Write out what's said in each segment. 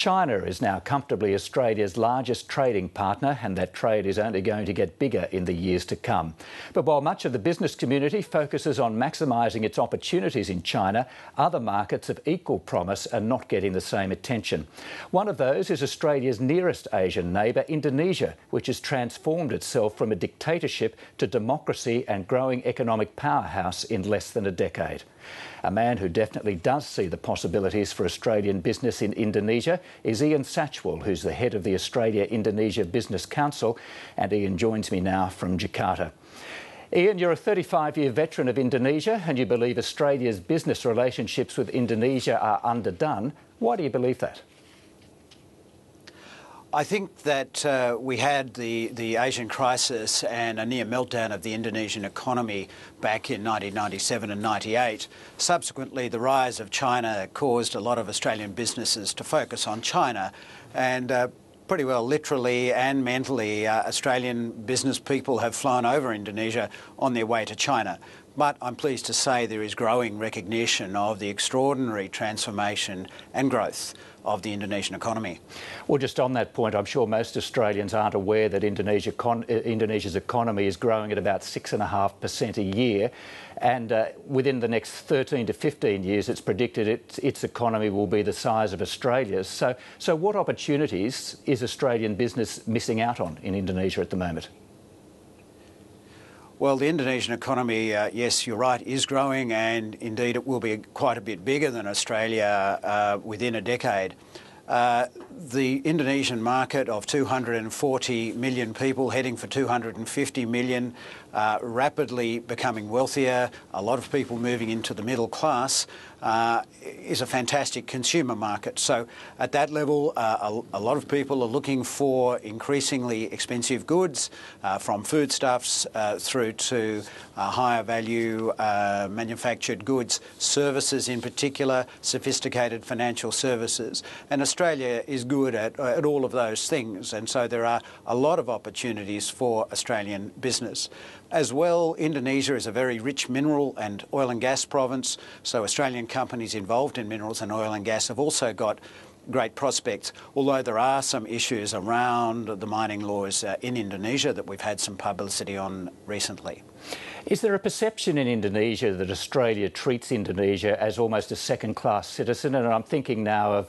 China is now comfortably Australia's largest trading partner, and that trade is only going to get bigger in the years to come. But while much of the business community focuses on maximising its opportunities in China, other markets of equal promise are not getting the same attention. One of those is Australia's nearest Asian neighbour, Indonesia, which has transformed itself from a dictatorship to democracy and growing economic powerhouse in less than a decade. A man who definitely does see the possibilities for Australian business in Indonesia is Ian Satchwell, who's the head of the Australia Indonesia Business Council, and Ian joins me now from Jakarta. Ian, you're a 35-year veteran of Indonesia and you believe Australia's business relationships with Indonesia are underdone. Why do you believe that? I think that we had the Asian crisis and a near meltdown of the Indonesian economy back in 1997 and 98. Subsequently, the rise of China caused a lot of Australian businesses to focus on China, and pretty well literally and mentally, Australian business people have flown over Indonesia on their way to China. But I'm pleased to say there is growing recognition of the extraordinary transformation and growth of the Indonesian economy. Well, just on that point, I'm sure most Australians aren't aware that Indonesia's economy is growing at about 6.5% a year, and within the next 13 to 15 years it's predicted its economy will be the size of Australia's. So what opportunities is Australian business missing out on in Indonesia at the moment? Well, the Indonesian economy, yes, you're right, is growing, and indeed it will be quite a bit bigger than Australia within a decade. The Indonesian market of 240 million people heading for 250 million, rapidly becoming wealthier, a lot of people moving into the middle class, is a fantastic consumer market. So at that level, a lot of people are looking for increasingly expensive goods, from foodstuffs through to higher value manufactured goods, services in particular, sophisticated financial services. And Australia is good at all of those things, and so there are a lot of opportunities for Australian business. As well, Indonesia is a very rich mineral and oil and gas province, so Australian companies involved in minerals and oil and gas have also got great prospects, although there are some issues around the mining laws in Indonesia that we've had some publicity on recently. Is there a perception in Indonesia that Australia treats Indonesia as almost a second-class citizen? And I'm thinking now of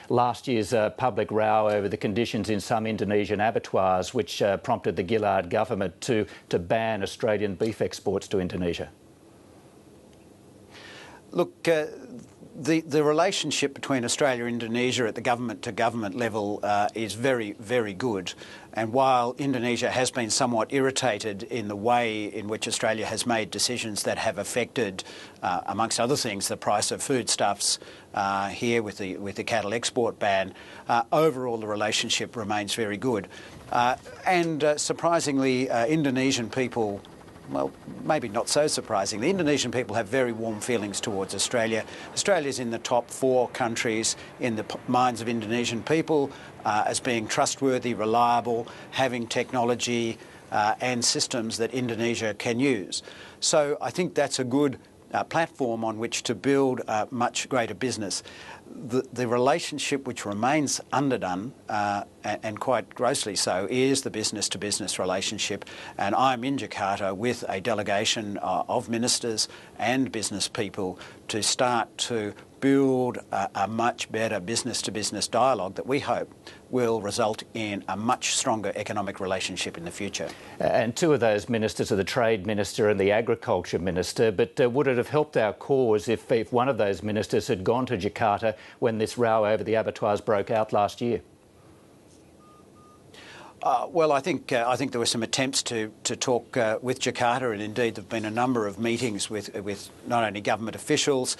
last year's public row over the conditions in some Indonesian abattoirs, which prompted the Gillard government to ban Australian beef exports to Indonesia. Look, the relationship between Australia and Indonesia at the government-to-government level is very, very good. And while Indonesia has been somewhat irritated in the way in which Australia has made decisions that have affected, amongst other things, the price of foodstuffs here with the cattle export ban, overall the relationship remains very good. And surprisingly, Indonesian people, well, maybe not so surprising, the Indonesian people have very warm feelings towards Australia. Australia's in the top 4 countries in the minds of Indonesian people as being trustworthy, reliable, having technology and systems that Indonesia can use. So I think that's a good platform on which to build much greater business. The relationship which remains underdone, and quite grossly so, is the business-to-business relationship. And I'm in Jakarta with a delegation of ministers and business people to start to build a much better business-to-business dialogue that we hope will result in a much stronger economic relationship in the future. And 2 of those ministers are the Trade Minister and the Agriculture Minister, but would it have helped our cause if one of those ministers had gone to Jakarta when this row over the abattoirs broke out last year? Well, I think there were some attempts to talk with Jakarta, and indeed there have been a number of meetings with not only government officials,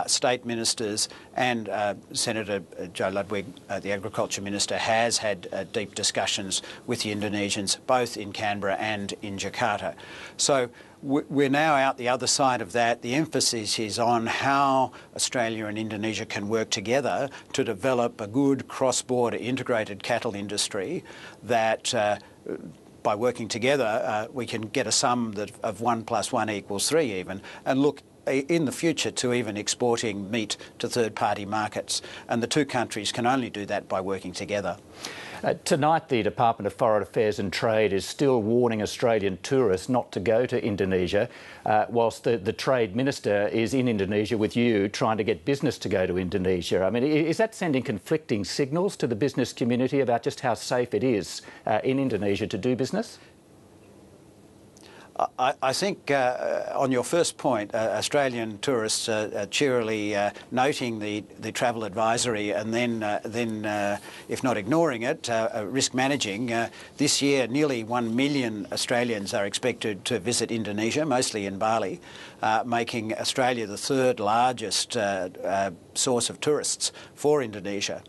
state ministers, and Senator Joe Ludwig, the Agriculture Minister, has had deep discussions with the Indonesians, both in Canberra and in Jakarta. So we're now out the other side of that. The emphasis is on how Australia and Indonesia can work together to develop a good cross-border integrated cattle industry that by working together we can get a sum of 1 + 1 = 3 even, and look in the future to even exporting meat to third-party markets. And the two countries can only do that by working together. Tonight, the Department of Foreign Affairs and Trade is still warning Australian tourists not to go to Indonesia, whilst the Trade Minister is in Indonesia with you trying to get business to go to Indonesia. I mean, is that sending conflicting signals to the business community about just how safe it is in Indonesia to do business? I think on your first point, Australian tourists are cheerily noting the travel advisory and then if not ignoring it, risk managing. This year, nearly 1 million Australians are expected to visit Indonesia, mostly in Bali, making Australia the third largest source of tourists for Indonesia.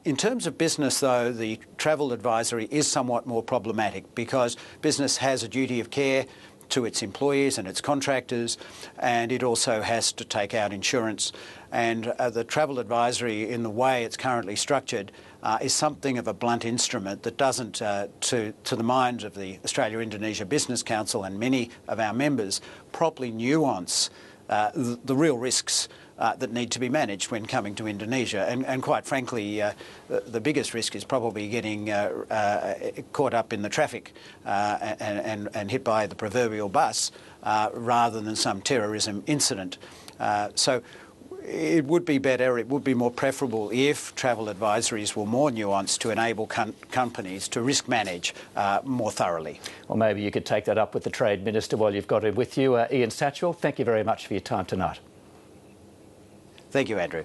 In terms of business, though, the travel advisory is somewhat more problematic because business has a duty of care to its employees and its contractors, and it also has to take out insurance. And the travel advisory, in the way it's currently structured, is something of a blunt instrument that doesn't, to the mind of the Australia Indonesia Business Council and many of our members, properly nuance the real risks that need to be managed when coming to Indonesia. And quite frankly, the biggest risk is probably getting caught up in the traffic and hit by the proverbial bus rather than some terrorism incident. So it would be better, it would be more preferable if travel advisories were more nuanced to enable companies to risk manage more thoroughly. Well, maybe you could take that up with the Trade Minister while you've got him with you. Ian Satchwell, thank you very much for your time tonight. Thank you, Andrew.